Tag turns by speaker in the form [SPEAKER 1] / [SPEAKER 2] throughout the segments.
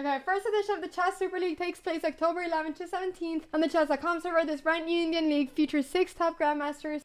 [SPEAKER 1] Okay, first edition of the Chess Super League takes place October 11th to 17th on the chess.com server. This brand new Indian league features 6 top grandmasters,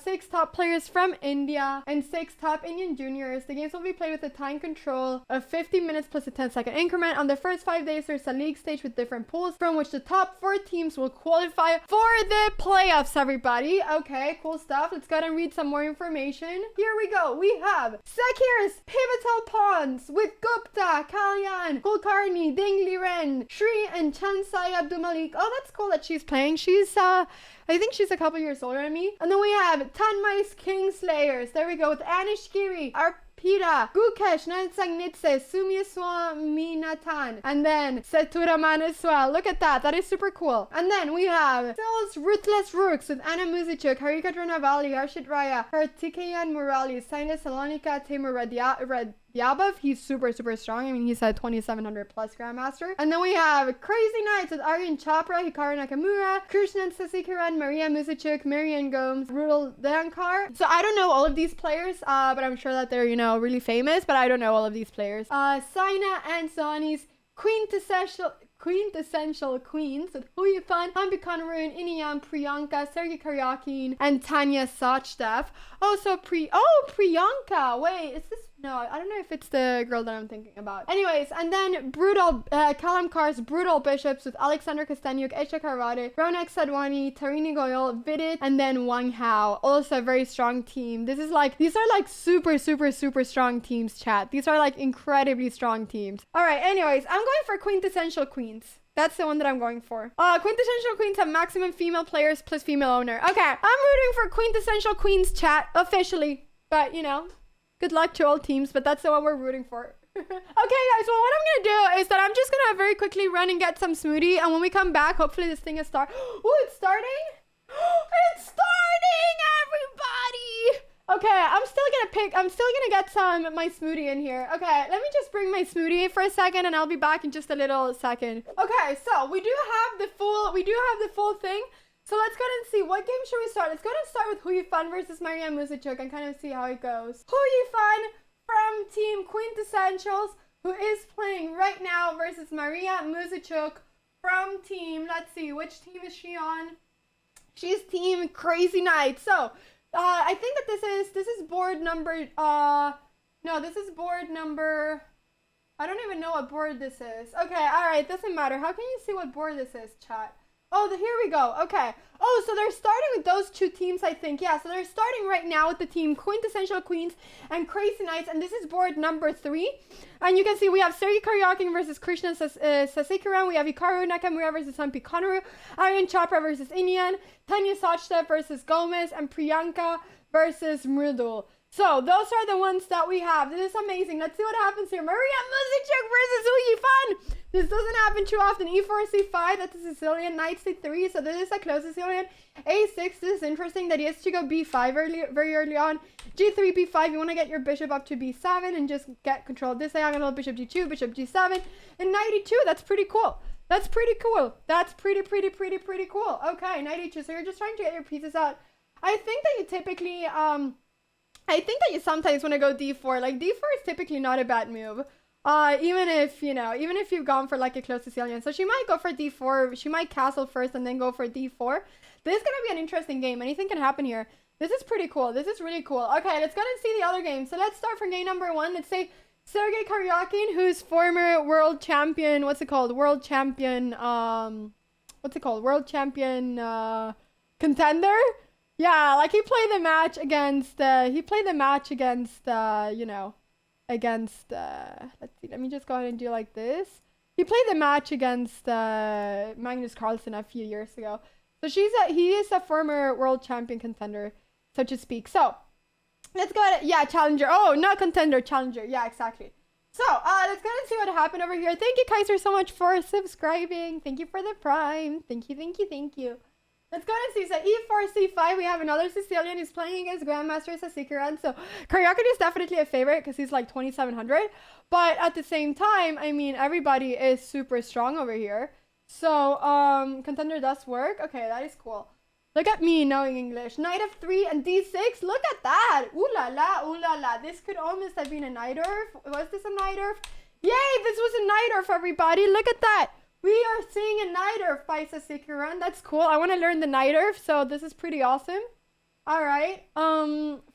[SPEAKER 1] 6 top players from India, and 6 top Indian juniors. The games will be played with a time control of 50 minutes plus a 10-second increment. On the first 5 days, there's a league stage with different pools from which the top 4 teams will qualify for the playoffs, everybody. Okay, cool stuff. Let's go ahead and read some more information. Here we go. We have Sakir's pivotal pawns with Gupta, Kalyan, Kulkarni, Ding Liren, Shri, and Chansai Abdulmalik. Oh, that's cool that she's playing. She's, I think she's a couple years older than me. And then we have Tanmai's Kingslayers. There we go with Anish Giri, Arpita, Gukesh, Nansangnitse, Sumya Swaminathan, and then Seturaman as well. Look at that. That is super cool. And then we have Sil's Ruthless Rooks with Anna Muzichuk, Harika Dronavali, Arshit Raya, Kartikeyan Murali, Saina Salonika, Timur Yabov, he's super strong. I mean, he's a 2700 plus grandmaster. And then we have Krazy Knights with Aryan Chopra, Hikaru Nakamura, Krishnan Sasikaran, Maria Muzichuk, Marian Gomes, Rudal Dankar. So I don't know all of these players, but I'm sure that they're, you know, really famous, but I don't know all of these players. Saina and Soni's Quintessential Queens with Huyafan, Hambi Conroon, Iniyam, Priyanka, Sergey Karyakin, and Tanya Sachdev. Oh, so Priyanka. Wait, is this? No, I don't know if it's the girl that I'm thinking about. Anyways, and then Kalam Kar's Brutal Bishops with Alexander Kostanyuk, Esha Karvade, Ronak Sadwani, Tarini Goyal, Vidit, and then Wang Hao. Also a very strong team. These are like super strong teams, chat. These are like incredibly strong teams. All right, anyways, I'm going for Quintessential Queens. That's the one that I'm going for. Quintessential Queens have maximum female players plus female owner. Okay, I'm rooting for Quintessential Queens, chat, officially. But, you know, good luck to all teams, but that's the one we're rooting for. Okay, guys, well, what I'm gonna do is that I'm just gonna very quickly run and get some smoothie, and when we come back, hopefully this thing is Oh, it's starting? It's starting, everybody! Okay, I'm still gonna get my smoothie in here. Okay, let me just bring my smoothie for a second, and I'll be back in just a little second. Okay, so we do have the full thing. So let's go ahead and see, what game should we start? Let's go ahead and start with Huyifan versus Maria Muzichuk and kind of see how it goes. Huyifan from Team Quintessentials, who is playing right now, versus Maria Muzichuk from Team, let's see, which team is she on? She's Team Krazy Knight. So, I think that this is board number, no, this is board number, I don't even know what board this is. Okay, alright, doesn't matter. How can you see what board this is, chat? Oh, here we go. Okay. Oh, so they're starting with those 2 teams, I think. Yeah, so they're starting right now with the team Quintessential Queens and Krazy Knights, and this is board number 3. And you can see we have Sergey Karyakin versus Krishna Sasikaran. We have Hikaru Nakamura versus Hampi Konoru, Aryan Chopra versus Inian, Tanya Sachdev versus Gomez, and Priyanka versus Mridul. So, those are the ones that we have. This is amazing. Let's see what happens here. Maria Muzichuk versus Huyifan. This doesn't happen too often. E4, C5, that's a Sicilian. Knight C3, so this is a close Sicilian. A6, this is interesting that he has to go B5 very early on. G3, B5, you want to get your bishop up to B7 and just get control of this diagonal. Bishop G2, Bishop G7, and Knight E2. That's pretty cool. That's pretty cool. That's pretty cool. Okay, Knight E2. So you're just trying to get your pieces out. I think that you typically, I think that you sometimes want to go D4. Like, D4 is typically not a bad move. Even if you've gone for like a close Sicilian. So she might go for D4. She might castle first and then go for D4. This is going to be an interesting game. Anything can happen here. This is pretty cool. This is really cool. Okay, let's go and see the other game. So let's start from game number 1. Let's say Sergey Karyakin, who's former world champion. World champion, contender. Yeah, like he played the match against, you know, against, let's see, let me just go ahead and do like this. He played the match against Magnus Carlsen a few years ago. So he is a former world champion contender, so to speak. So, let's go ahead, yeah, challenger. Oh, not contender, challenger. Yeah, exactly. So, let's go ahead and see what happened over here. Thank you, Kaiser, so much for subscribing. Thank you for the prime. Thank you. Let's go and see. So E4, C5, we have another Sicilian who's playing against Grandmaster Sasikaran. So Karyakin is definitely a favorite because he's like 2700. But at the same time, I mean, everybody is super strong over here. So, contender does work. Okay, that is cool. Look at me knowing English. Knight F3 and D6. Look at that. Ooh la la, ooh la la. This could almost have been a knight earth. Was this a knight earth? Yay, this was a Night Earth, everybody. Look at that. We are seeing a Night Earth by Sasikuran. That's cool. I want to learn the Night Earth, so this is pretty awesome. All right.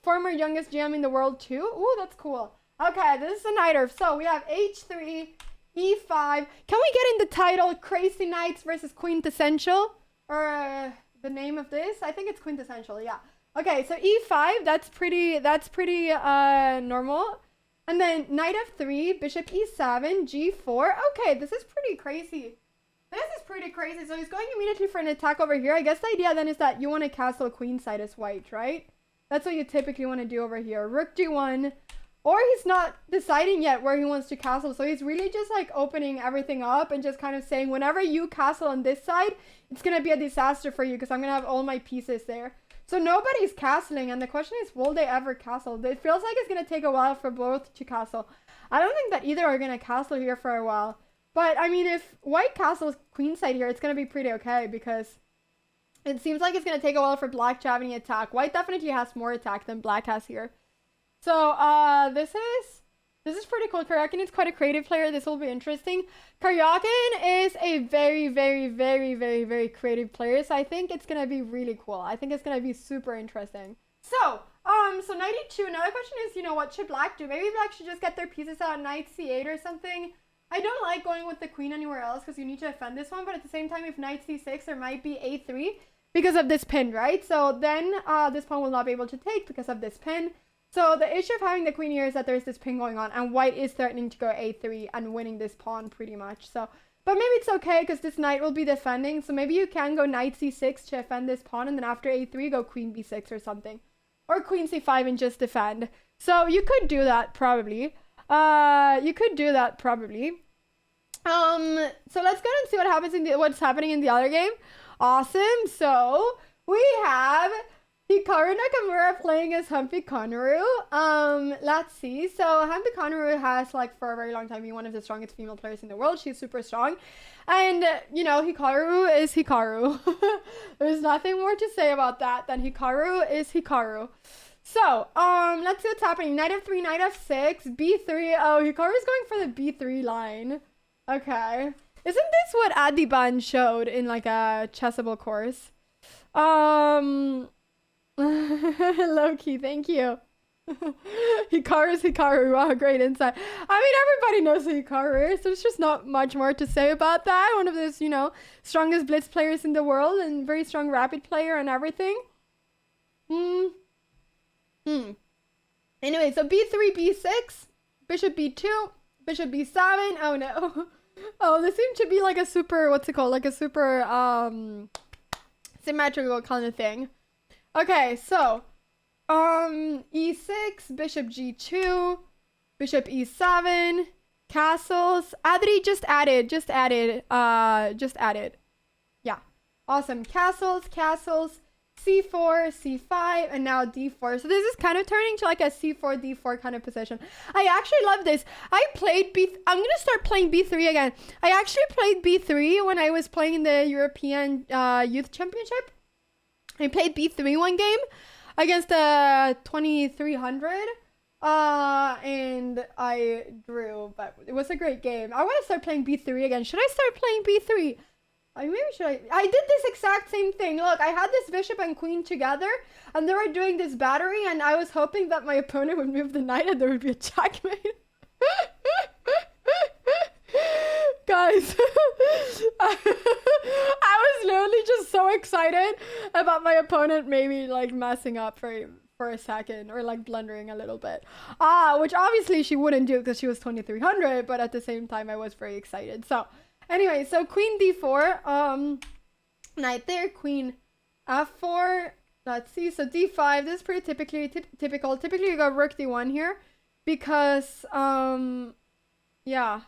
[SPEAKER 1] Former youngest GM in the world too. Ooh, that's cool. Okay, this is a Night Earth. So we have H3, E5. Can we get in the title Krazy Knights versus Quintessential? Or the name of this? I think it's Quintessential, yeah. Okay, so E5, that's pretty normal. And then Knight F3, Bishop E7, G4. Okay, this is pretty crazy. This is pretty crazy. So he's going immediately for an attack over here. I guess the idea then is that you want to castle queenside as white, right? That's what you typically want to do over here. Rook G1. Or he's not deciding yet where he wants to castle. So he's really just like opening everything up and just kind of saying, whenever you castle on this side, it's going to be a disaster for you because I'm going to have all my pieces there. So nobody's castling, and the question is, will they ever castle? It feels like it's going to take a while for both to castle. I don't think that either are going to castle here for a while. But, I mean, if white castles queenside here, it's going to be pretty okay, because it seems like it's going to take a while for black to have any attack. White definitely has more attack than black has here. So, this is pretty cool. Karyakin is quite a creative player. This will be interesting. Karyakin is a very, very, very, very, very creative player. So I think it's going to be really cool. I think it's going to be super interesting. So, Knight E2. Now the question is, you know, what should black do? Maybe black should just get their pieces out, Knight C8 or something. I don't like going with the queen anywhere else because you need to defend this one. But at the same time, if Knight C6, there might be A3 because of this pin, right? So then this pawn will not be able to take because of this pin. So the issue of having the queen here is that there's this pin going on, and white is threatening to go A3 and winning this pawn pretty much. So, but maybe it's okay because this knight will be defending. So maybe you can go Knight C6 to defend this pawn, and then after A3 go Queen B6 or something, or Queen C5 and just defend. So you could do that probably. You could do that probably. So let's go and see what happens what's happening in the other game. Awesome. So we have Hikaru Nakamura playing as Humpy Konaru. Let's see. So Humpy Konaru has, like, for a very long time been one of the strongest female players in the world. She's super strong. And, you know, Hikaru is Hikaru. There's nothing more to say about that than Hikaru is Hikaru. So, let's see what's happening. Knight F3, Knight F6, B3. Oh, Hikaru's going for the B3 line. Okay. Isn't this what Adiban showed in, like, a chessable course? Low-key, thank you. Hikaru's Hikaru. Wow, great insight. I mean, everybody knows who Hikaru is. There's just not much more to say about that. One of those, you know, strongest blitz players in the world and very strong rapid player and everything. Anyway, so B3, B6, Bishop B2, Bishop B7. Oh, no. Oh, this seemed to be like a super, what's it called? Like a super, symmetrical kind of thing. Okay, so, E6, Bishop G2, Bishop E7, castles. Adri just added. Yeah, awesome. Castles, C4, C5, and now D4. So this is kind of turning to like a C4, D4 kind of position. I actually love this. I'm gonna start playing B3 again. I actually played B3 when I was playing in the European Youth Championship. I played B3 one game against the 2300, and I drew, but it was a great game. I want to start playing B3 again. Should I start playing B3? I did this exact same thing. Look, I had this bishop and queen together, and they were doing this battery, and I was hoping that my opponent would move the knight and there would be a checkmate. Guys, I was literally just so excited about my opponent maybe like messing up for a second or like blundering a little bit. Which obviously she wouldn't do because she was 2300, but at the same time I was very excited. So anyway, so Queen D4, knight there, Queen F4. Let's see, so D5. This is pretty typical. Typically you go Rook D1 here because yeah.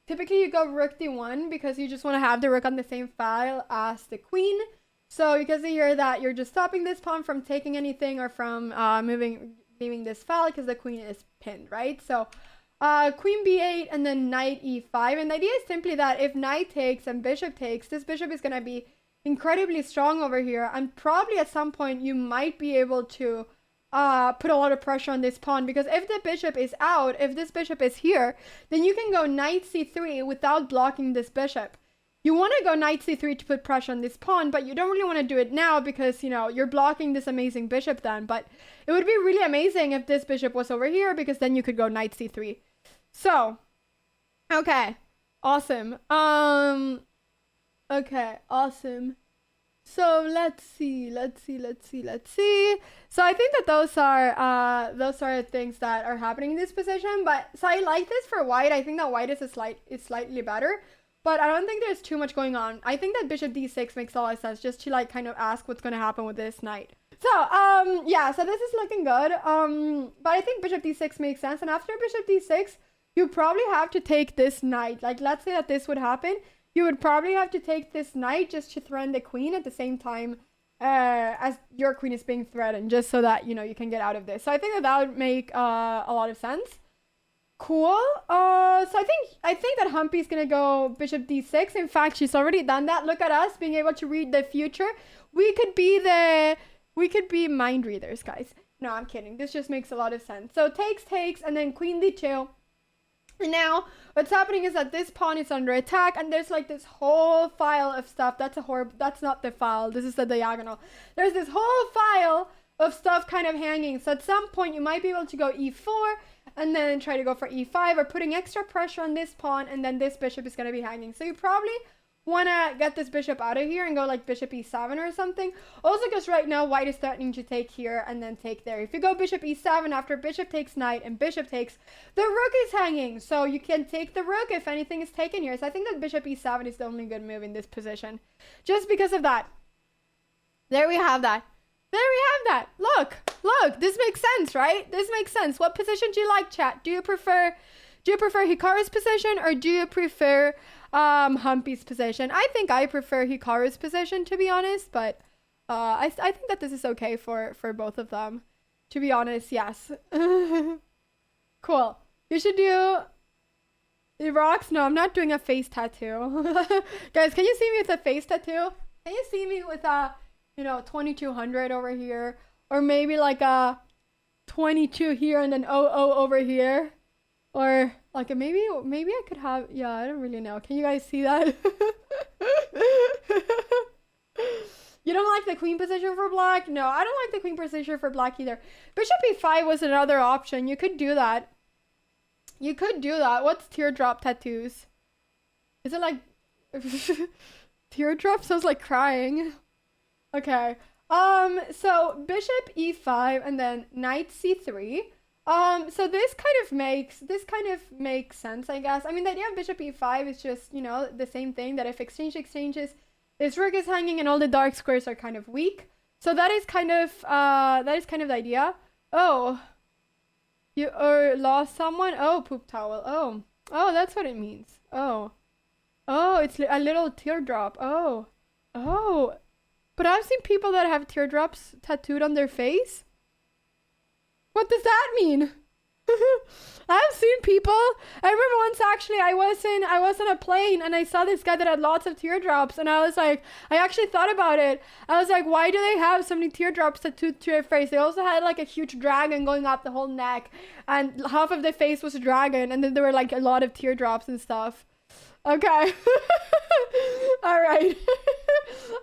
[SPEAKER 1] Typically, you go Rook D1 because you just want to have the Rook on the same file as the Queen. So you can see here that you're just stopping this pawn from taking anything or from leaving this file because the Queen is pinned, right? So Queen B8 and then Knight E5. And the idea is simply that if Knight takes and Bishop takes, this Bishop is going to be incredibly strong over here. And probably at some point you might be able to put a lot of pressure on this pawn, because if the bishop is out, if this bishop is here, then you can go knight c3 without blocking this bishop. You want to go knight c3 to put pressure on this pawn, but you don't really want to do it now because, you know, you're blocking this amazing bishop then. But it would be really amazing if this bishop was over here, because then you could go knight c3. So, okay, awesome. Okay, awesome. So let's see. So I think that those are things that are happening in this position. But so I like this for white. I think that white is slightly better, but I don't think there's too much going on. I think that bishop d6 makes a lot of sense, just to like kind of ask what's gonna happen with this knight. So yeah, so this is looking good. But I think bishop d6 makes sense, and after bishop d6, you probably have to take this knight. Like, let's say that this would happen. You would probably have to take this knight just to threaten the queen at the same time as your queen is being threatened, just so that, you know, you can get out of this. So I think that that would make a lot of sense. Cool. So I think that Humpy's gonna go bishop d6. In fact, she's already done that. Look at us being able to read the future. We could be mind readers, guys. No, I'm kidding. This just makes a lot of sense. So takes, and then queen d2. And now what's happening is that this pawn is under attack, and there's like this whole file of stuff. That's not the file. This is the diagonal. There's this whole file of stuff kind of hanging. So at some point you might be able to go e4 and then try to go for e5, or putting extra pressure on this pawn, and then this bishop is going to be hanging. So you probably want to get this bishop out of here and go like bishop e7 or something. Also, because right now white is threatening to take here and then take there. If you go bishop e7 after bishop takes knight and bishop takes, the rook is hanging, so you can take the rook if anything is taken here. So I think that bishop e7 is the only good move in this position, just because of that. There we have that. Look, this makes sense, right? This makes sense. What position do you like, chat? Do you prefer Hikaru's position, or do you prefer Humpy's position? I think I prefer Hikaru's position, to be honest, but I think that this is okay for both of them, to be honest. Yes. Cool. You should do the rocks. No, I'm not doing a face tattoo. Guys, can you see me with a face tattoo? Can you see me with a, you know, 2200 over here, or maybe like a 22 here and then 00 over here? Or like maybe I could have, yeah, I don't really know. Can you guys see that? You don't like the queen position for black? No, I don't like the queen position for black either. Bishop e5 was another option. You could do that. What's teardrop tattoos? Is it like teardrop sounds like crying. Okay. So bishop e5 and then knight c3. So this kind of makes sense, I guess. I mean, the idea of bishop e5 is just, you know, the same thing, that if exchanges, this rook is hanging and all the dark squares are kind of weak. So that is kind of the idea. Oh, you lost someone? Oh, poop towel. Oh, that's what it means. Oh, it's a little teardrop. Oh, but I've seen people that have teardrops tattooed on their face. What does that mean? I've seen people. I remember once actually I was on a plane and I saw this guy that had lots of teardrops, and I was like, I actually thought about it. I was like, why do they have so many teardrops tattooed to their face? They also had like a huge dragon going up the whole neck, and half of the face was a dragon, and then there were like a lot of teardrops and stuff. Okay. All right.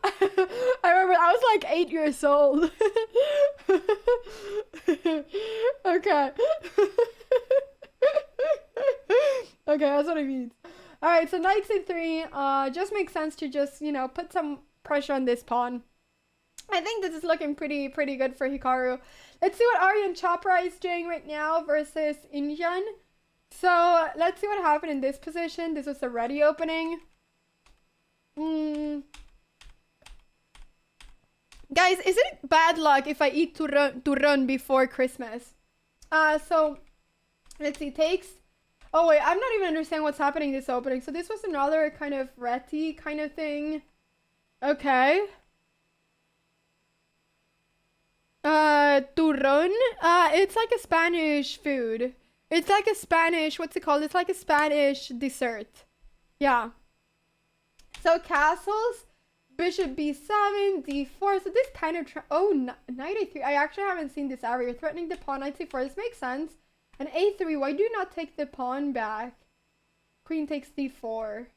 [SPEAKER 1] I remember I was like 8 years old. Okay. Okay, that's what it means. All right, so knight c3 just makes sense to just, you know, put some pressure on this pawn. I think this is looking pretty good for Hikaru. Let's see what Aryan Chopra is doing right now versus Injan. So let's see what happened in this position. This was a ready opening. Guys, is it bad luck if I eat turron before Christmas? So let's see, takes. Oh wait, I'm not even understanding what's happening in this opening. So this was another kind of reti kind of thing. Okay. Turron. It's like a Spanish food. It's like a Spanish, what's it called? It's like a Spanish dessert. Yeah. So castles, Bishop b7, d4. So this kind of knight a3. I actually haven't seen this ever. You're threatening the pawn, knight c4. This makes sense. And a3. Why do you not take the pawn back? Queen takes d4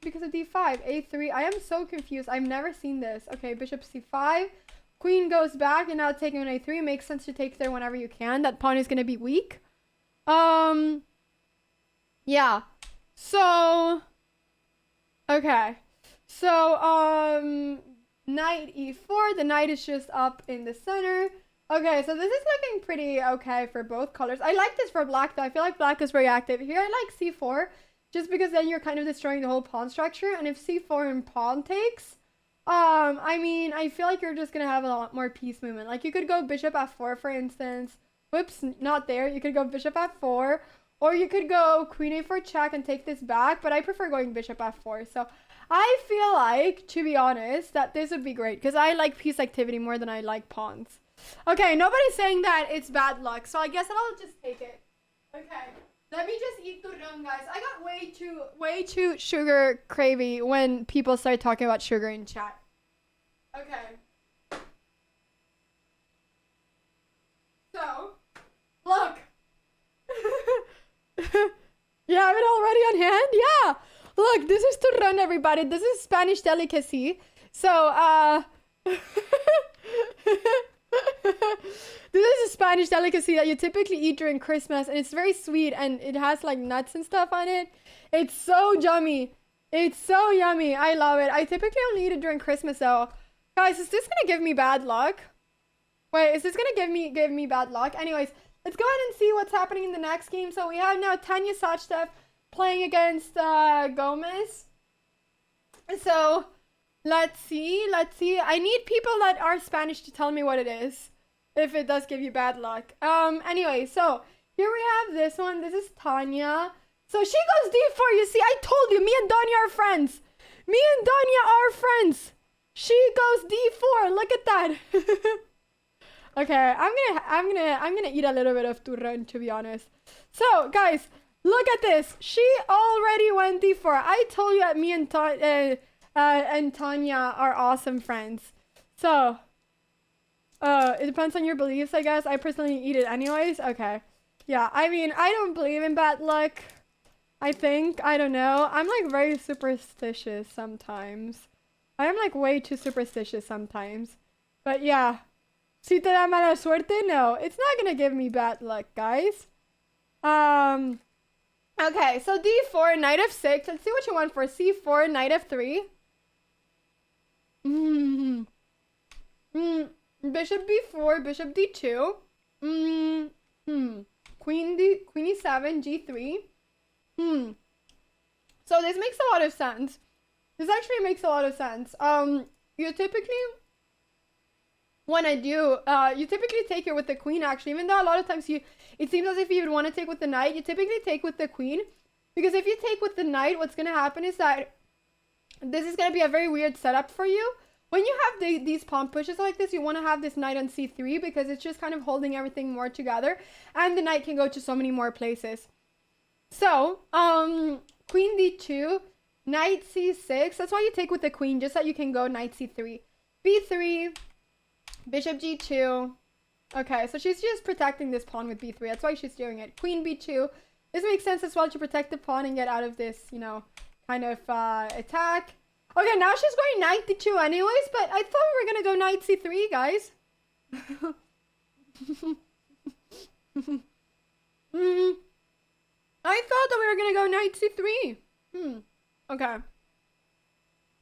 [SPEAKER 1] because of d5. a3. I am so confused. I've never seen this. Okay, bishop c5. Queen goes back and now taking on a3. Makes sense to take there whenever you can. That pawn is gonna be weak. Yeah. So okay. So knight e4. The knight is just up in the center. Okay, so this is looking pretty okay for both colors. I like this for black though. I feel like black is very active. Here I like c4 just because then you're kind of destroying the whole pawn structure. And if c4 and pawn takes, I mean, I feel like you're just gonna have a lot more piece movement. Like you could go bishop f4 for instance. Whoops, not there. You could go bishop f4, or you could go queen a4 check and take this back, but I prefer going bishop f4. So I feel like, to be honest, that this would be great because I like piece activity more than I like pawns. Okay, nobody's saying that it's bad luck, so I guess I'll just take it. Okay, let me just eat turron, guys. I got way too sugar cravey when people start talking about sugar in chat. Okay. So, look. You have it already on hand? Yeah. Look, this is turron, everybody. This is Spanish delicacy. So, this is a Spanish delicacy that you typically eat during Christmas, and it's very sweet, and it has like nuts and stuff on it. It's so yummy. It's so yummy. I love it. I typically only eat it during Christmas though. Guys, is this gonna give me bad luck? Wait, is this gonna give me bad luck? Anyways, let's go ahead and see what's happening in the next game. So we have now Tanya Sachdev playing against Gomez. So let's see. I need people that are Spanish to tell me what it is, if it does give you bad luck. Anyway, so here we have this one. This is Tanya. So she goes d4. You see, I told you, me and Danya are friends. Me and Danya are friends. She goes d4. Look at that. Okay, I'm gonna eat a little bit of turron, to be honest. So guys, look at this. She already went d4. I told you that me and Tanya are awesome friends. So it depends on your beliefs, I guess. I personally eat it anyways. Okay. Yeah, I mean, I don't believe in bad luck. I think. I don't know. I'm like very superstitious sometimes. I am like way too superstitious sometimes. But yeah. Si te da mala suerte? No. It's not gonna give me bad luck, guys. Okay, so d4, knight f6. Let's see what you want for c4, knight f3. Bishop b4, bishop d2. Queen e7, g3. So this makes a lot of sense. This actually makes a lot of sense. You typically, when I do, you typically take it with the queen, actually. Even though a lot of times it seems as if you would want to take with the knight, you typically take with the queen. Because if you take with the knight, what's going to happen is that this is going to be a very weird setup for you. When you have these pawn pushes like this, you want to have this knight on c3 because it's just kind of holding everything more together. And the knight can go to so many more places. So, queen d2, knight c6. That's why you take with the queen, just so you can go knight c3. b3, bishop g2. Okay, so she's just protecting this pawn with b3. That's why she's doing it. Queen b2. This makes sense as well to protect the pawn and get out of this, you know, kind of attack. Okay, now she's going knight d2 anyways, but I thought we were going to go knight c3, guys. I thought that we were going to go knight c3. Okay.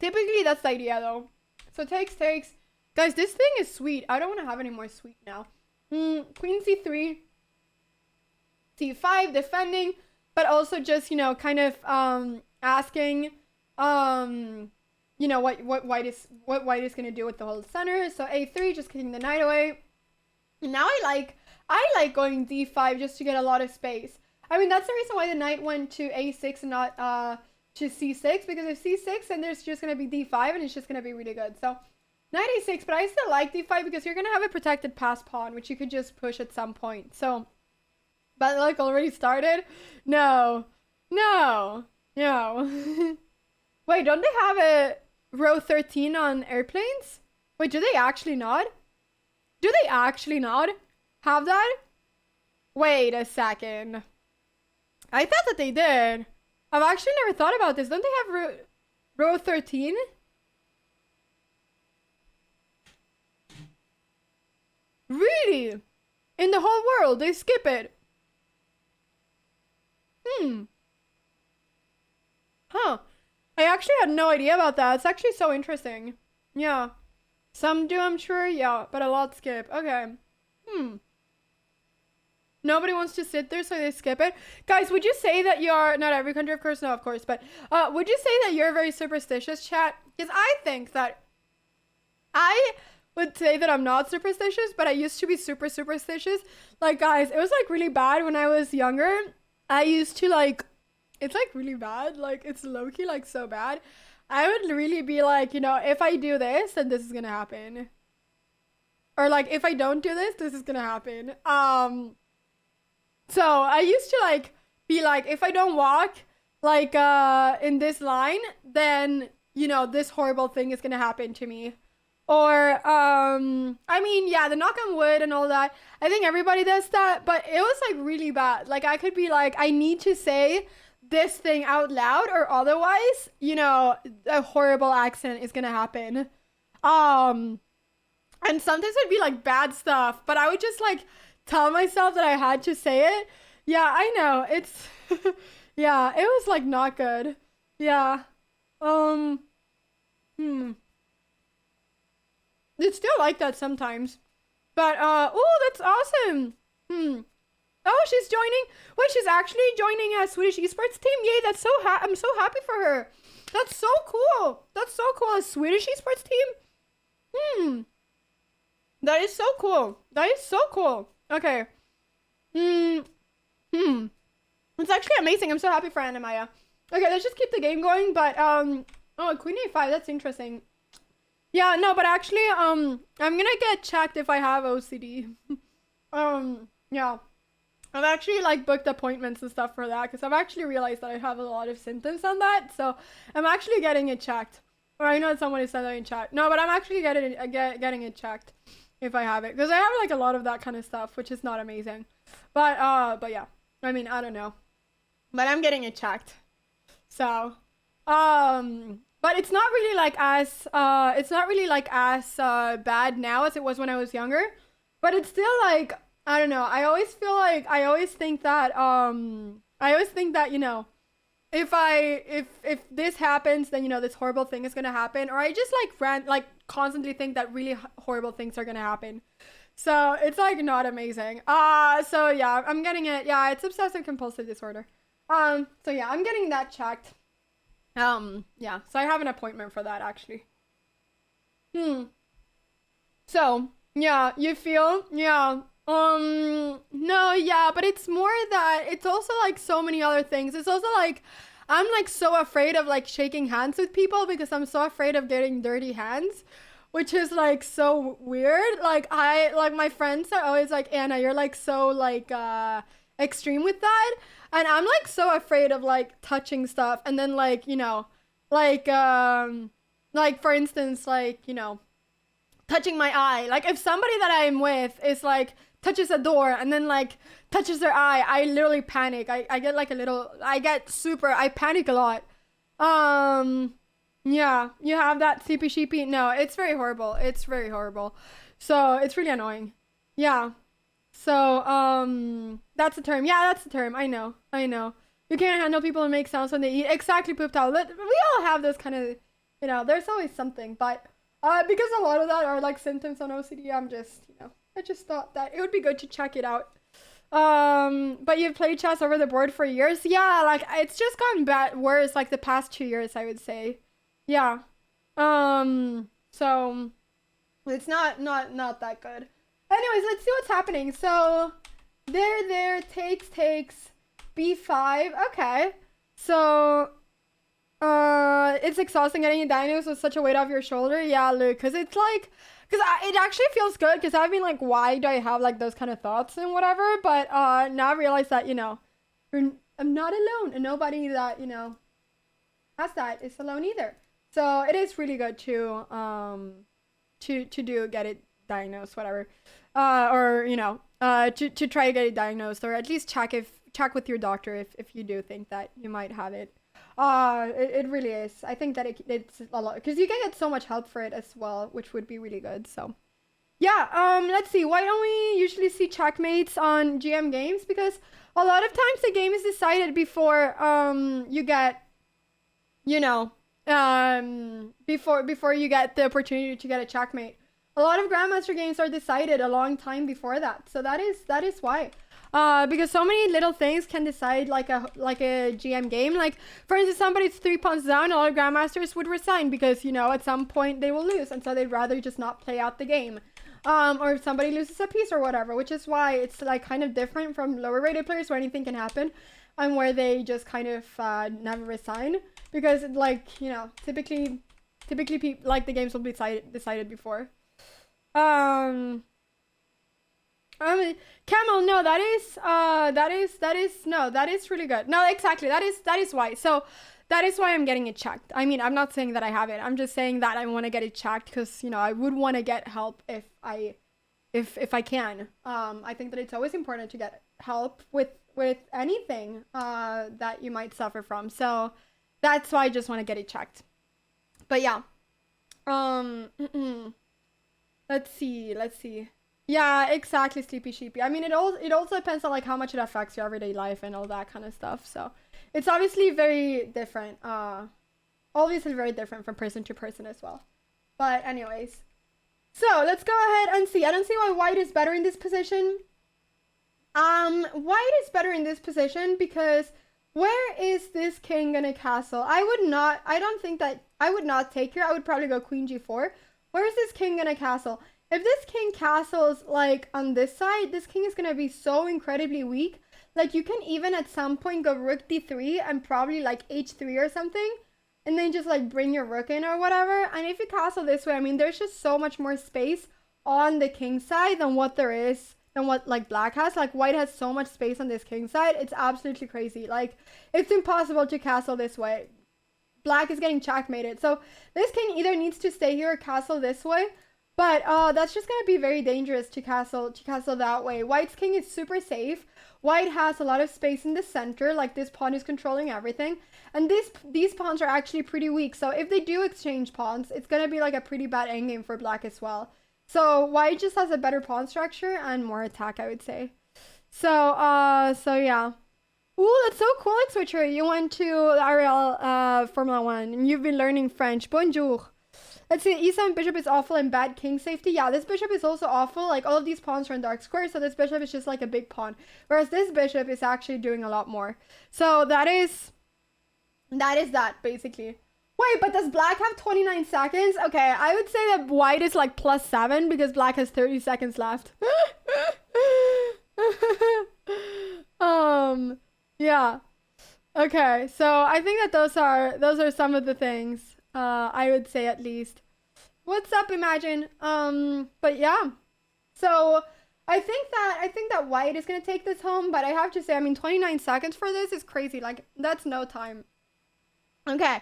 [SPEAKER 1] Typically, that's the idea, though. So takes. Guys, this thing is sweet. I don't want to have any more sweet now. Queen c3. c5, defending, but also just, you know, kind of asking, you know, what white is going to do with the whole center. So a3, just kicking the knight away. And now I like going d5 just to get a lot of space. I mean, that's the reason why the knight went to a6 and not to c6, because if c6, then there's just going to be d5 and it's just going to be really good. So knight a6, but I still like d5 because you're going to have a protected pass pawn, which you could just push at some point. So, but like already started? No. Wait, don't they have a... row 13 on airplanes? Wait, do they actually not? Do they actually not have that? Wait a second. I thought that they did. I've actually never thought about this. Don't they have row 13? Really? In the whole world, they skip it. Huh. I actually had no idea about that. It's actually so interesting. Yeah. Some do, I'm sure. Yeah, but a lot skip. Okay. Nobody wants to sit there, so they skip it. Guys, would you say that you're... Not every country, of course. No, of course. But would you say that you're very superstitious, chat? Because I think that... I would say that I'm not superstitious, but I used to be super superstitious. Like, guys, it was, like, really bad when I was younger. I used to, like... It's, like, really bad. Like, it's low-key, like, so bad. I would really be like, you know, if I do this, then this is gonna happen. Or, like, if I don't do this, this is gonna happen. So I used to, like, be like, if I don't walk, like, in this line, then, you know, this horrible thing is gonna happen to me. Or, I mean, yeah, the knock on wood and all that. I think everybody does that, but it was, like, really bad. Like, I could be like, I need to say this thing out loud, or otherwise, you know, a horrible accident is gonna happen. And sometimes it'd be, like, bad stuff, but I would just, like, tell myself that I had to say it. Yeah, I know. It's, yeah, it was, like, not good. Yeah. It's still like that sometimes. But, oh, that's awesome. Oh, she's joining. Wait, she's actually joining a Swedish esports team. Yay, that's so I'm so happy for her. That's so cool. That's so cool. A Swedish esports team? That is so cool. That is so cool. Okay. It's actually amazing. I'm so happy for Anna-Maya. Okay, let's just keep the game going, but, oh, Queen A5, that's interesting. Yeah, no, but actually, I'm gonna get checked if I have OCD. Yeah. I've actually, like, booked appointments and stuff for that, because I've actually realized that I have a lot of symptoms on that, so I'm actually getting it checked. Or I know somebody said that in chat. No, but I'm actually getting it checked if I have it, because I have, like, a lot of that kind of stuff, which is not amazing. But yeah. I mean, I don't know. But I'm getting it checked. So, but it's not really, like, as, bad now as it was when I was younger. But it's still, like, I don't know. I always think that, you know, if this happens, then, you know, this horrible thing is gonna happen. Or I just, like, constantly think that really horrible things are gonna happen. So it's, like, not amazing. So yeah, I'm getting it. Yeah, it's obsessive compulsive disorder. So yeah, I'm getting that checked. Yeah, so I have an appointment for that, actually. So, yeah, you feel? Yeah. No, yeah, but it's more that it's also, like, so many other things. It's also, like, I'm, like, so afraid of, like, shaking hands with people because I'm so afraid of getting dirty hands, which is, like, so weird. Like, my friends are always like, Anna, you're, like, so, like, extreme with that. And I'm, like, so afraid of, like, touching stuff. And then, like, you know, like, for instance, like, you know, touching my eye. Like, if somebody that I'm with is, like, touches a door and then, like, touches their eye, I literally panic. I get, like, I panic a lot. Yeah, you have that sleepy sheepy. No, it's very horrible. It's very horrible. So it's really annoying. Yeah. So, that's the term. Yeah, that's the term. I know. You can't handle people who make sounds when they eat. Exactly, poop towel. We all have those kind of, you know, there's always something. But, because a lot of that are, like, symptoms on OCD, I'm just, you know, I just thought that it would be good to check it out. But you've played chess over the board for years? Yeah, like, it's just gotten worse, like, the past 2 years, I would say. Yeah. So, it's not that good. Anyways, let's see what's happening. So, there, takes, b5. Okay. So, it's exhausting getting diagnosed with such a weight off your shoulder. Yeah, Luke, because it's like, it actually feels good, because I've been like, why do I have, like, those kind of thoughts and whatever, but, now I realize that, you know, I'm not alone, and nobody that, you know, has that is alone either. So it is really good to get it diagnosed, whatever, or to try to get it diagnosed, or at least check with your doctor if you do think that you might have it. It really is. I think that it's a lot because you can get so much help for it as well, which would be really good. So yeah, let's see. Why don't we usually see checkmates on GM games? Because a lot of times the game is decided before you get, before you get the opportunity to get a checkmate. A lot of Grandmaster games are decided a long time before that. So that is why. Because so many little things can decide like a GM game. Like, for instance, somebody's 3 pawns down, a lot of Grandmasters would resign because, at some point they will lose. And so they'd rather just not play out the game. Or if somebody loses a piece or whatever, which is why it's like kind of different from lower rated players where anything can happen and where they just kind of never resign because like, typically like the games will be decided before. Camel, no, that is really good. No, exactly. That is why. So that is why I'm getting it checked. I mean, I'm not saying that I have it. I'm just saying that I want to get it checked because, I would want to get help if I can. I think that it's always important to get help with anything that you might suffer from. So that's why I just want to get it checked. But yeah. Let's see. Yeah, exactly, Sleepy Sheepy. I mean, it also depends on like how much it affects your everyday life and all that kind of stuff. So it's obviously very different. Obviously very different from person to person as well. But anyways, so let's go ahead and see. I don't see why white is better in this position. White is better in this position because where is this king gonna castle? I don't think that I would not take here. I would probably go queen g4. Where is this king gonna castle? If this king castles, like, on this side, this king is gonna be so incredibly weak. Like, you can even at some point go rook d3 and probably, like, h3 or something. And then just, like, bring your rook in or whatever. And if you castle this way, I mean, there's just so much more space on the king side than what there is, than what, like, black has. Like, white has so much space on this king side. It's absolutely crazy. Like, it's impossible to castle this way. Black is getting checkmated. So, this king either needs to stay here or castle this way. But that's just going to be very dangerous to castle that way. White's king is super safe. White has a lot of space in the center. Like, this pawn is controlling everything. And these pawns are actually pretty weak. So if they do exchange pawns, it's going to be like a pretty bad endgame for black as well. So white just has a better pawn structure and more attack, I would say. So yeah. Ooh, that's so cool, like Switcher. You went to the RL Formula 1 and you've been learning French. Bonjour. Let's see, e7 bishop is awful and bad king safety. Yeah, this bishop is also awful. Like, all of these pawns are in dark squares, so this bishop is just like a big pawn. Whereas this bishop is actually doing a lot more. So that is that, basically. Wait, but does black have 29 seconds? Okay, I would say that white is like +7 because black has 30 seconds left. Yeah. Okay, so I think that those are some of the things. I would say at least. What's up, Imagine? But yeah. So I think that white is gonna take this home, but I have to say, I mean, 29 seconds for this is crazy. Like, that's no time. Okay,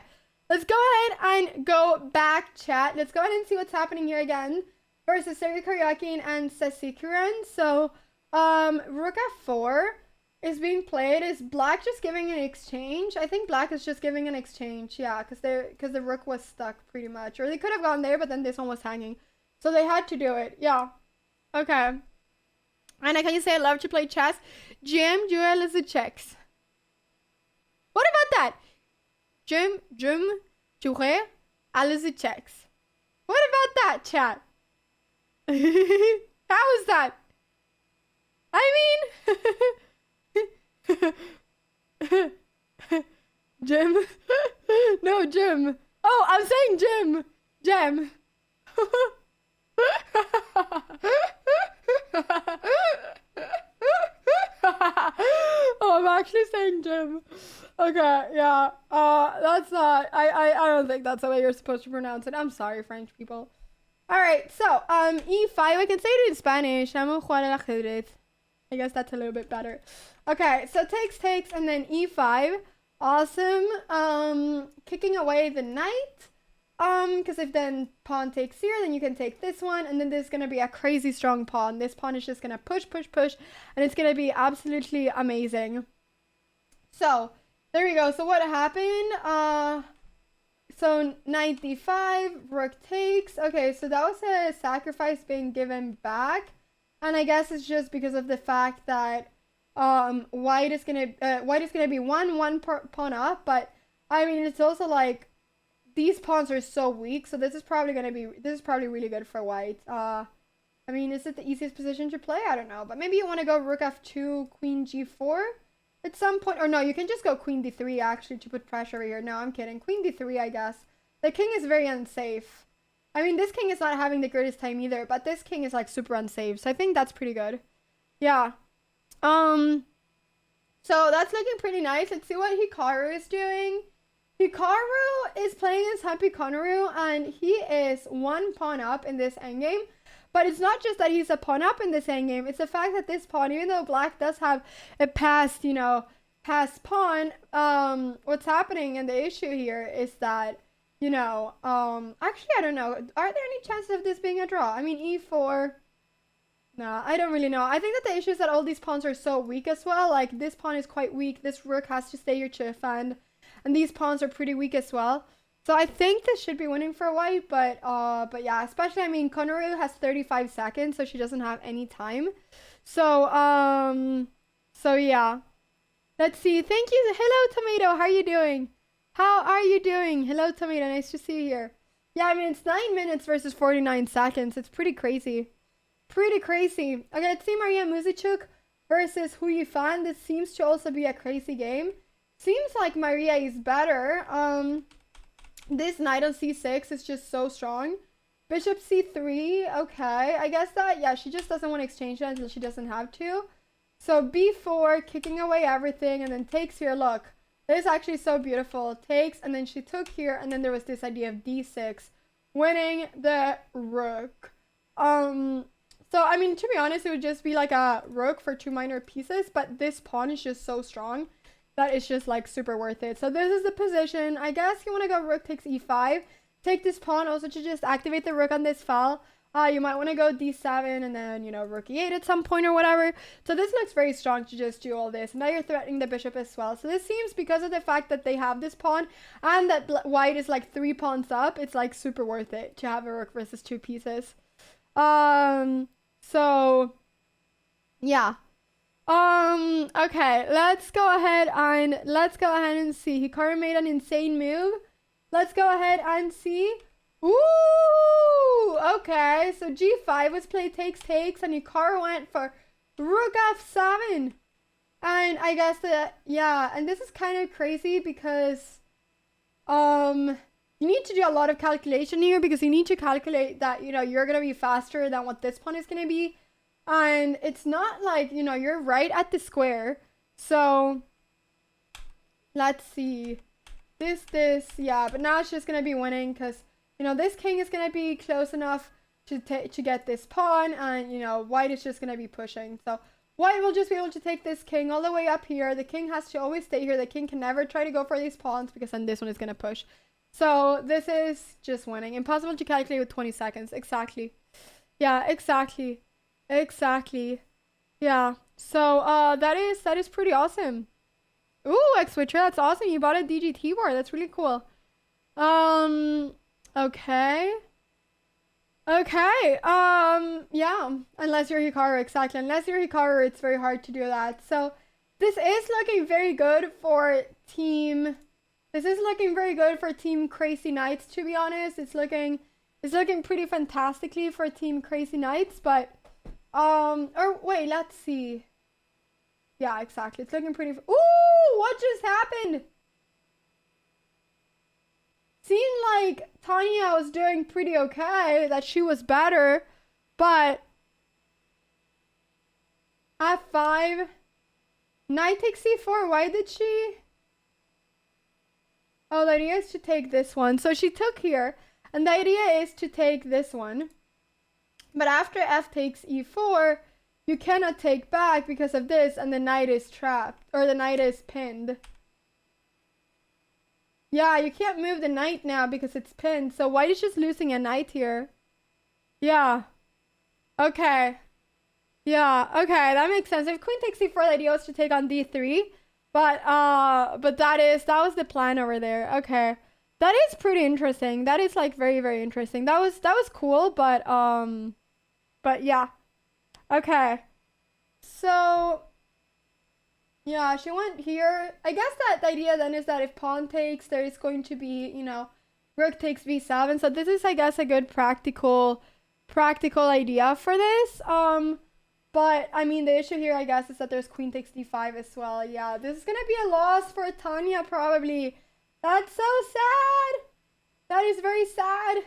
[SPEAKER 1] let's go ahead and go back, chat. Let's go ahead and see what's happening here again versus Sergey Karyakin and Sasikuran. So, rook f4 is being played. Is black just giving an exchange? I think black is just giving an exchange. Yeah, because the rook was stuck pretty much. Or they could have gone there, but then this one was hanging. So they had to do it. Yeah. Okay. Anna, can you say I love to play chess? GM duel is the checks. What about that? Jim duel alles the checks. What about that, chat? How is that? I mean... Jim? No, Jim. Oh, I'm saying Jim. Jim. Oh, I'm actually saying Jim. Okay, yeah. That's not... I don't think that's the way you're supposed to pronounce it. I'm sorry, French people. Alright, so, E5, I can say it in Spanish. I guess that's a little bit better. Okay, so takes, and then E5. Awesome. Kicking away the knight. Because if then pawn takes here, then you can take this one, and then there's gonna be a crazy strong pawn. This pawn is just gonna push, push, push, and it's gonna be absolutely amazing. So, there we go. So what happened? So knight d5, rook takes. Okay, so that was a sacrifice being given back. And I guess it's just because of the fact that white is gonna be one pawn up, but I mean it's also like these pawns are so weak, so this is probably really good for white. I mean, is it the easiest position to play? I don't know, but maybe you want to go rook f2, queen g4 at some point, or no, you can just go queen d3 actually to put pressure here. No, I'm kidding. Queen d3, I guess. The king is very unsafe. I mean, this king is not having the greatest time either, but this king is like super unsafe, so I think that's pretty good. Yeah. So that's looking pretty nice. Let's see what Hikaru is doing. Hikaru is playing as Happy Konoru, and he is one pawn up in this endgame. But it's not just that he's a pawn up in this endgame, it's the fact that this pawn, even though black does have a passed pawn, what's happening and the issue here is that, actually, I don't know. Are there any chances of this being a draw? I mean, e4. No, I don't really know. I think that the issue is that all these pawns are so weak as well. Like, this pawn is quite weak. This rook has to stay here to defend. And these pawns are pretty weak as well. So I think this should be winning for white. But yeah, especially, I mean, Konoru has 35 seconds, so she doesn't have any time. So yeah. Let's see. Thank you. Hello, Tomato. How are you doing? How are you doing? Hello, Tomato. Nice to see you here. Yeah, I mean, it's 9 minutes versus 49 seconds. It's pretty crazy. Pretty crazy. Okay, let's see Maria Muzichuk versus Hu Yifan. This seems to also be a crazy game. Seems like Maria is better. This knight on c6 is just so strong. Bishop c3. Okay, I guess that, yeah, she just doesn't want to exchange that until she doesn't have to. So b4, kicking away everything, and then takes here. Look, this is actually so beautiful. Takes, and then she took here, and then there was this idea of d6, winning the rook. So, I mean, to be honest, it would just be like a rook for 2 minor pieces, but this pawn is just so strong that it's just, like, super worth it. So, this is the position. I guess you want to go rook takes e5. Take this pawn also to just activate the rook on this file. You might want to go d7 and then, rook e8 at some point or whatever. So, this looks very strong to just do all this. Now you're threatening the bishop as well. So, this seems, because of the fact that they have this pawn and that white is, like, 3 pawns up, it's, like, super worth it to have a rook versus 2 pieces. So, yeah. Okay, let's go ahead and see. Hikaru made an insane move. Let's go ahead and see. Ooh, okay. So g5 was played takes, and Hikaru went for rook f7. And I guess that, yeah, and this is kind of crazy because, you need to do a lot of calculation here because you need to calculate that, you're going to be faster than what this pawn is going to be. And it's not like, you're right at the square. So, let's see. This, yeah. But now it's just going to be winning because, this king is going to be close enough to get this pawn. And, white is just going to be pushing. So, white will just be able to take this king all the way up here. The king has to always stay here. The king can never try to go for these pawns because then this one is going to push. So, this is just winning. Impossible to calculate with 20 seconds. Exactly. Yeah, exactly. Exactly. Yeah. So, that is pretty awesome. Ooh, X-Switcher, that's awesome. You bought a DGT board. That's really cool. Okay. Okay. Yeah. Unless you're Hikaru, exactly. Unless you're Hikaru, it's very hard to do that. So, this is looking very good for team... This is looking very good for Team Crazy Knights, to be honest. It's looking pretty fantastically for Team Crazy Knights, but or wait, let's see. Yeah, exactly. It's looking pretty ooh, what just happened? Seemed like Tanya was doing pretty okay, that she was better, but f5, knight takes c4. Why did she? Oh, the idea is to take this one. So she took here, and the idea is to take this one. But after f takes e4, you cannot take back because of this, and the knight is trapped, or the knight is pinned. Yeah, you can't move the knight now because it's pinned. So white is just losing a knight here. Yeah. Okay. Yeah, okay, that makes sense. If queen takes c4, the idea was to take on d3. But that was the plan over there. Okay. That is pretty interesting. That is like very, very interesting. That was cool, but yeah. Okay. So yeah, she went here. I guess that the idea then is that if pawn takes, there is going to be, you know, rook takes b7. So this is, I guess, a good practical idea for this. But I mean, the issue here, I guess, is that there's queen takes d5 as well. Yeah, this is gonna be a loss for Tanya probably. That's so sad. That is very sad.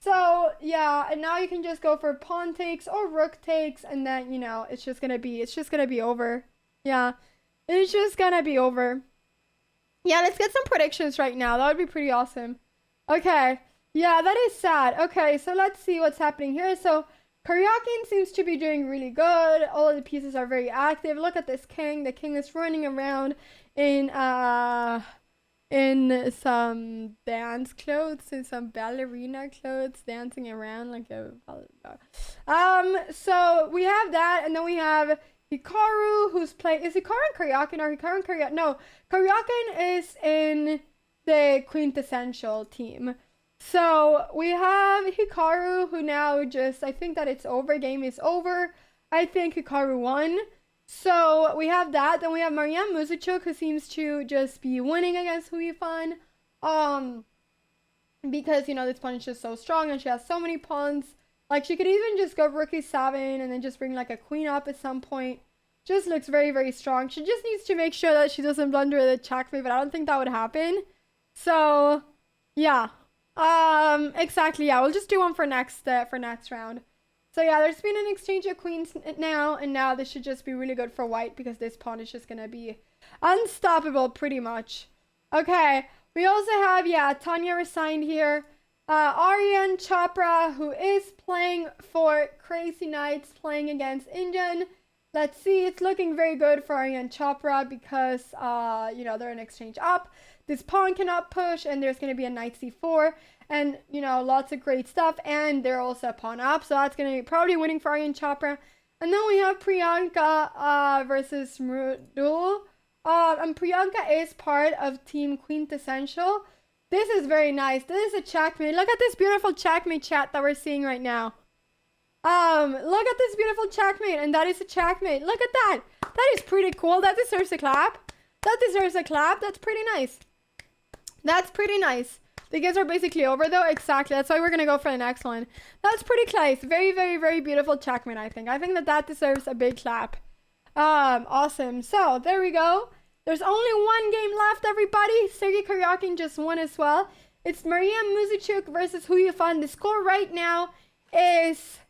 [SPEAKER 1] So yeah, and now you can just go for pawn takes or rook takes, and then, you know, it's just gonna be over. Yeah, it's just gonna be over. Yeah, let's get some predictions right now. That would be pretty awesome. Okay. Yeah, that is sad. Okay, so let's see what's happening here. So Karyakin seems to be doing really good. All of the pieces are very active. Look at this king. The king is running around in some dance clothes, in some ballerina clothes, dancing around like a so we have that, and then we have Hikaru, who's playing. Is Hikaru and Karyakin, or Hikaru and Karyakin? No, Karyakin is in the Quintessential team. So we have Hikaru, who now just, I think that it's over. Game is over. I think Hikaru won. So we have that. Then we have Mariam Muzichuk, who seems to just be winning against Huifan. Because, you know, this pawn is just so strong and she has so many pawns. Like, she could even just go rook e7 and then just bring like a queen up at some point. Just looks very, very strong. She just needs to make sure that she doesn't blunder the checkmate, but I don't think that would happen. So, yeah. Exactly, yeah. We'll just do one for next round. So yeah, there's been an exchange of queens now, and now this should just be really good for white because this pawn is just gonna be unstoppable pretty much. Okay, we also have, yeah, Tanya resigned here. Aryan Chopra, who is playing for Crazy Knights, playing against Indian. Let's see, it's looking very good for Aryan Chopra because, you know, they're an exchange up. This pawn cannot push, and there's going to be a knight c4, and, you know, lots of great stuff, and they're also a pawn up, so that's going to be probably winning for Aryan Chopra. And then we have Priyanka versus Mrudul. And Priyanka is part of Team Quintessential. This is very nice. This is a checkmate. Look at this beautiful checkmate chat that we're seeing right now. Look at this beautiful checkmate, and that is a checkmate. Look at that. That is pretty cool. That deserves a clap. That deserves a clap. That's pretty nice. That's pretty nice. The games are basically over, though. Exactly. That's why we're going to go for the next one. That's pretty close. Very, very, very beautiful checkmate, I think. I think that that deserves a big clap. Awesome. So, there we go. There's only one game left, everybody. Sergei Karyakin just won as well. It's Mariam Muzichuk versus Huyafan. The score right now is...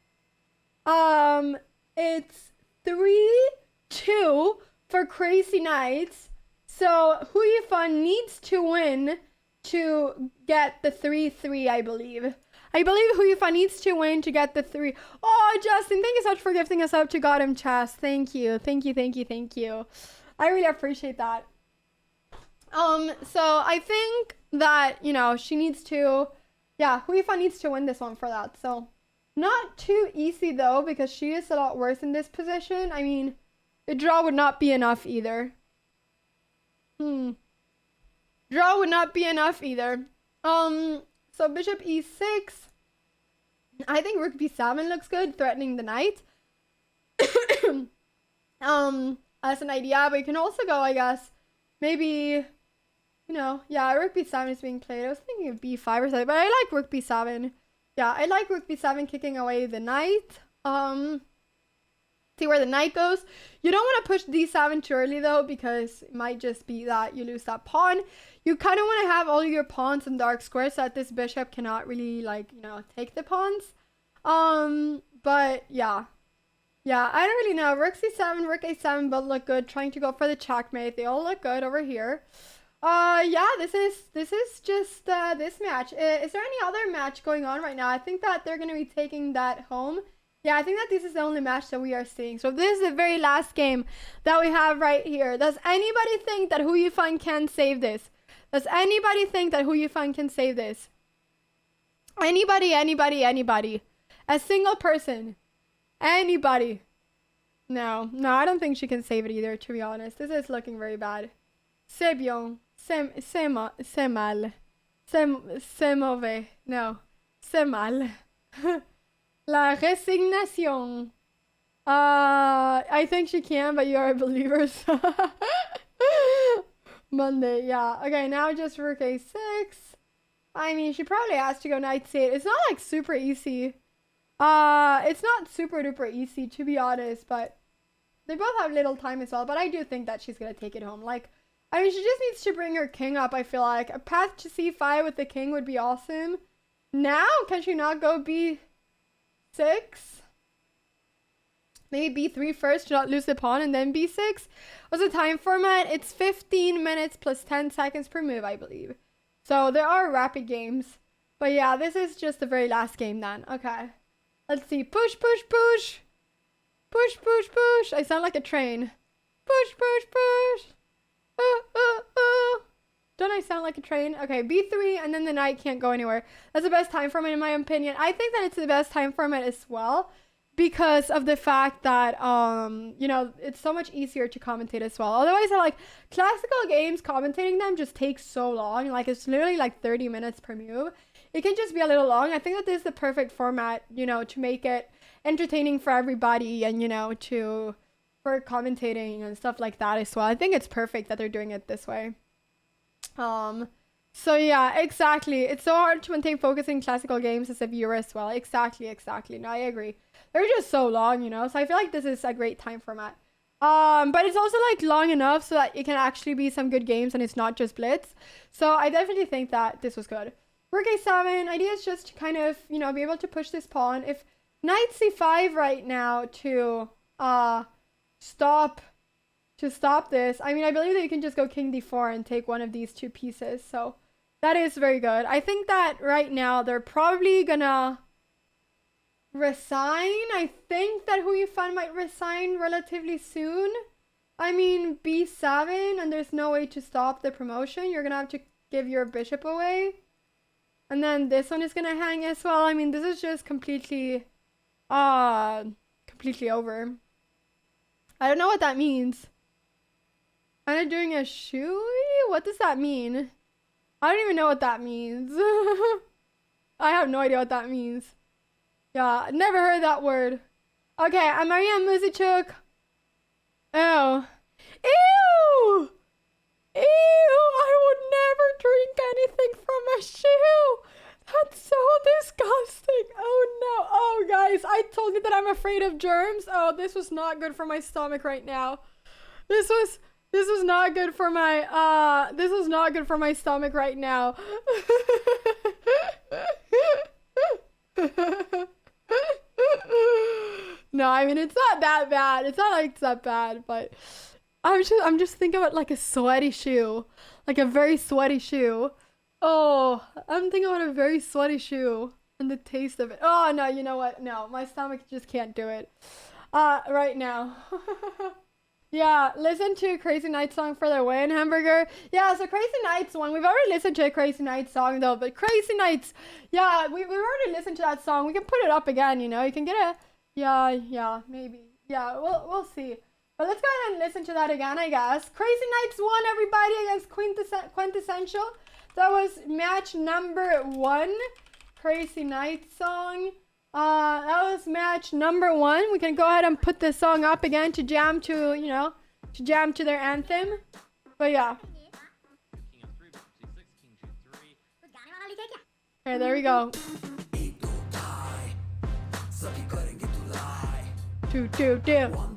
[SPEAKER 1] it's 3-2 for Crazy Knights. So, Huyafan needs to win to get the 3-3, I believe. I believe Huyafan needs to win to get the 3. Oh, Justin, thank you so much for gifting us up to God Him Chess. Thank you. Thank you, thank you, thank you. I really appreciate that. So I think that, you know, she needs to, yeah, Huyafan needs to win this one for that. So, not too easy, though, because she is a lot worse in this position. I mean, a draw would not be enough either. Draw would not be enough either. So bishop e6. I think rook b7 looks good, threatening the knight. As an idea, but you can also go, I guess, maybe, you know, yeah, rook b7 is being played. I was thinking of b5 or something, but I like rook b7. Yeah, I like rook b7 kicking away the knight. See where the knight goes. You don't want to push d7 too early, though, because it might just be that you lose that pawn. You kind of want to have all your pawns in dark squares so that this bishop cannot really, like, you know, take the pawns. But yeah. Yeah, I don't really know. Rook c7, rook a7 both look good. Trying to go for the checkmate. They all look good over here. Yeah, this is just this match. Is there any other match going on right now? I think that they're going to be taking that home. Yeah, I think that this is the only match that we are seeing. So this is the very last game that we have right here. Does anybody think that Huyafan can save this? Does anybody think that Who You Find can save this? Anybody? A single person? Anybody? No, I don't think she can save it either, to be honest. This is looking very bad. C'est bien. C'est mal. C'est mauvais. No. C'est mal. La résignation. I think she can, but you are a believer. So Monday, yeah. Okay, now just rook a6. I mean, she probably has to go knight c8. It's not like super easy. It's not super duper easy, to be honest, but they both have little time as well. But I do think that she's gonna take it home. Like, I mean, she just needs to bring her king up. I feel like a path to c5 with the king would be awesome. Now, can she not go b6? Maybe b3 first to not lose the pawn, and then b6. What's the time format? It's 15 minutes plus 10 seconds per move, I believe. So there are rapid games. But yeah, this is just the very last game then. Okay. Let's see. Push, push, push. Push, push, push. I sound like a train. Push, push, push. Don't I sound like a train? Okay, b3, and then the knight can't go anywhere. That's the best time format in my opinion. I think that it's the best time format as well, because of the fact that, you know, it's so much easier to commentate as well. Otherwise, I like classical games, commentating them just takes so long. Like, it's literally like 30 minutes per move. It can just be a little long. I think that this is the perfect format, you know, to make it entertaining for everybody and, you know, for commentating and stuff like that as well. I think it's perfect that they're doing it this way. So yeah, exactly. It's so hard to maintain focus in classical games as a viewer as well. Exactly. No, I agree. They're just so long, you know, so I feel like this is a great time format. But it's also like long enough so that it can actually be some good games and it's not just blitz. So I definitely think that this was good. Rook a7, idea is just to kind of, you know, be able to push this pawn. If knight c5 right now to stop this, I mean, I believe that you can just go king d4 and take one of these two pieces. So that is very good. I think that right now they're probably gonna resign. I think that Who You Find might resign relatively soon. I mean, b7, and there's no way to stop the promotion. You're gonna have to give your bishop away. And then this one is gonna hang as well. I mean, this is just completely over. I don't know what that means. Am I doing a shui? What does that mean? I don't even know what that means. I have no idea what that means. Yeah, never heard that word. Okay, I'm Maria Muzichuk. Oh. Ew! Ew! I would never drink anything from a shoe! That's so disgusting! Oh no! Oh guys, I told you that I'm afraid of germs. Oh, this was not good for my stomach right now. This was not good for my this was not good for my stomach right now. No, I mean, it's not that bad. It's not like it's that bad, but I'm just thinking about like a sweaty shoe. Like a very sweaty shoe. Oh, I'm thinking about a very sweaty shoe and the taste of it. Oh no, you know what? No, my stomach just can't do it. Right now. Yeah, listen to Crazy Night song further away in Hamburger. Yeah, so Crazy Nights one. We've already listened to a Crazy Night song though, but Crazy Nights, yeah, we've already listened to that song. We can put it up again, you know. You can get a yeah, maybe. Yeah, we'll see. But let's go ahead and listen to that again, I guess. Crazy Nights won, everybody, against Quintessential. That was match number 1. Crazy Nights song. That was match number 1. We can go ahead and put this song up again to jam to, you know, to jam to their anthem. But yeah. Okay, there we go. 2, 2, 2.